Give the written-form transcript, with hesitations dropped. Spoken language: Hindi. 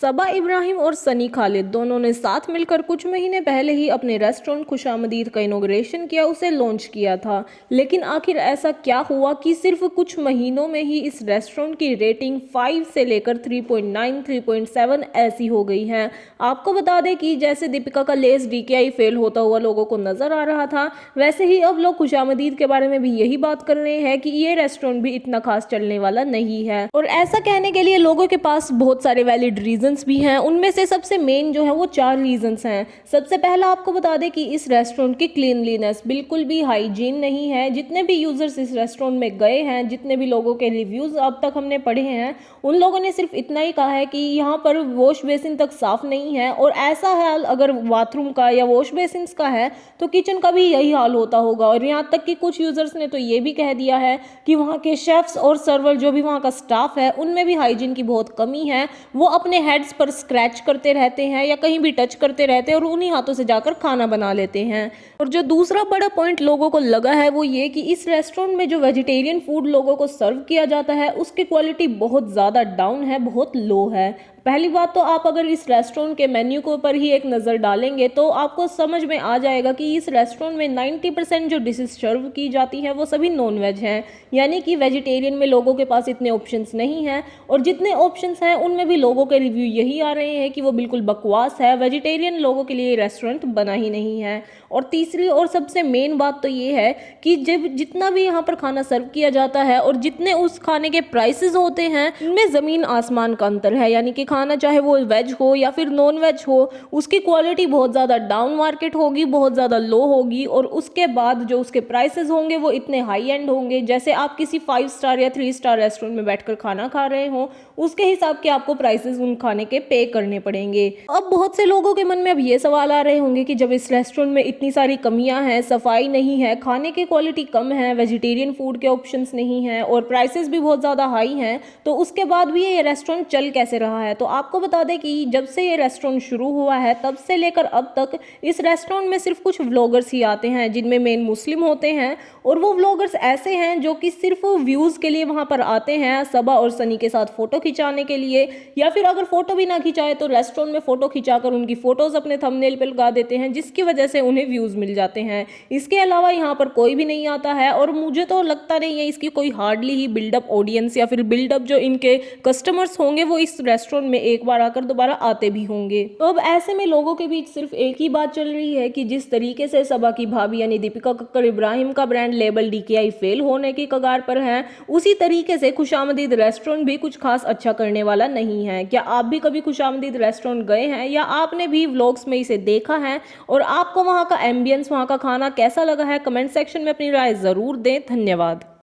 सबा इब्राहिम और सनी खालिद दोनों ने साथ मिलकर कुछ महीने पहले ही अपने रेस्टोरेंट खुशामदीद का इनॉग्रेशन किया, उसे लॉन्च किया था। लेकिन आखिर ऐसा क्या हुआ कि सिर्फ कुछ महीनों में ही इस रेस्टोरेंट की रेटिंग 5 से लेकर 3.9 3.7 ऐसी हो गई है। आपको बता दें कि जैसे दीपिका का लेस डीकेआई फेल होता हुआ लोगों को नजर आ रहा था, वैसे ही अब लोग खुशामदीद के बारे में भी यही बात कर रहे हैं कि ये रेस्टोरेंट भी इतना खास चलने वाला नहीं है। और ऐसा कहने के लिए लोगों के पास बहुत सारे वैलिड रीजन भी हैं। उनमें से सबसे मेन जो है वो 4 रीजंस हैं। सबसे पहला आपको बता दें कि इस रेस्टोरेंट की क्लीनलीनेस बिल्कुल भी हाइजीन नहीं है। जितने भी यूजर्स इस रेस्टोरेंट में गए हैं, जितने भी लोगों के रिव्यूज अब तक हमने पढ़े हैं, उन लोगों ने सिर्फ इतना ही कहा है कि यहाँ पर वॉश बेसिन तक साफ नहीं है। और ऐसा हाल अगर बाथरूम का या वॉश बेसिन का है तो किचन का भी यही हाल होता होगा। और यहाँ तक कि कुछ यूजर्स ने तो ये भी कह दिया है कि वहाँ के शेफ्स और सर्वर जो भी वहाँ का स्टाफ है, उनमें भी हाइजीन की बहुत कमी है। वो अपने हेड्स पर स्क्रैच करते रहते हैं या कहीं भी टच करते रहते हैं और उन्हीं हाथों से जाकर खाना बना लेते हैं। और जो दूसरा बड़ा पॉइंट लोगों को लगा है वो ये कि इस रेस्टोरेंट में जो वेजिटेरियन फूड लोगों को सर्व किया जाता है उसकी क्वालिटी बहुत ज़्यादा डाउन है, बहुत लो है। पहली बात तो आप अगर इस रेस्टोरेंट के मेन्यू को पर ही एक नज़र डालेंगे तो आपको समझ में आ जाएगा कि इस रेस्टोरेंट में 90% जो डिशेज सर्व की जाती हैं वो सभी नॉन वेज हैं। यानी कि वेजिटेरियन में लोगों के पास इतने ऑप्शंस नहीं हैं, और जितने ऑप्शंस हैं उनमें भी लोगों के रिव्यू यही आ रहे हैं कि वो बिल्कुल बकवास है, वेजिटेरियन लोगों के लिए रेस्टोरेंट बना ही नहीं है। और तीसरी और सबसे मेन बात तो ये है कि जब जितना भी यहाँ पर खाना सर्व किया जाता है और जितने उस खाने के प्राइसेस होते हैं, उनमें ज़मीन आसमान का अंतर है। यानी कि खाना चाहे वो वेज हो या फिर नॉन वेज हो, उसकी क्वालिटी बहुत ज़्यादा डाउन मार्केट होगी, बहुत ज़्यादा लो होगी। और उसके बाद जो उसके प्राइसेस होंगे वो इतने हाई एंड होंगे, जैसे आप किसी 5 स्टार या 3 स्टार रेस्टोरेंट में बैठकर खाना खा रहे हो, उसके हिसाब के आपको प्राइसेस उन खाने के पे करने पड़ेंगे। अब बहुत से लोगों के मन में अब ये सवाल आ रहे होंगे कि जब इस रेस्टोरेंट में इतनी सारी कमियां हैं, सफाई नहीं है, खाने की क्वालिटी कम है, वेजिटेरियन फूड के ऑप्शंस नहीं हैं और प्राइसेस भी बहुत ज़्यादा हाई हैं, तो उसके बाद भी ये रेस्टोरेंट चल कैसे रहा है। तो आपको बता दें कि जब से ये रेस्टोरेंट शुरू हुआ है तब से लेकर अब तक इस रेस्टोरेंट में सिर्फ कुछ व्लॉगर्स ही आते हैं, जिनमें मेन मुस्लिम होते हैं। और वो व्लॉगर्स ऐसे हैं जो कि सिर्फ व्यूज़ के लिए वहाँ पर आते हैं, सबा और सनी के साथ फ़ोटो खिंचाने के लिए, या फिर अगर फ़ोटो भी ना खिंचाए तो रेस्टोरेंट में फ़ोटो खिंचाकर उनकी फ़ोटोज़ अपने थंबनेल पर लगा देते हैं, जिसकी वजह से उन्हें व्यूज़ मिल जाते हैं। इसके अलावा यहाँ पर कोई भी नहीं आता है, और मुझे तो लगता नहीं है इसकी कोई हार्डली ही बिल्डअप ऑडियंस या फिर बिल्डअप जो इनके कस्टमर्स होंगे वो इस रेस्टोरेंट में एक बार आकर दोबारा आते भी होंगे। तो अब ऐसे में लोगों के बीच सिर्फ एक ही बात चल रही है कि जिस तरीके से सबा की भाभी यानी दीपिका कक्कड़ इब्राहिम का ब्रांड लेबल डीकेआई फेल होने की कगार पर है, उसी तरीके से खुशामदीद रेस्टोरेंट भी कुछ खास अच्छा करने वाला नहीं है। क्या आप भी कभी खुशामदीद रेस्टोरेंट गए हैं या आपने भी व्लॉग्स में इसे देखा है, और आपको वहाँ का एम्बियंस, वहाँ का खाना कैसा लगा है? कमेंट सेक्शन में अपनी राय ज़रूर दें। धन्यवाद।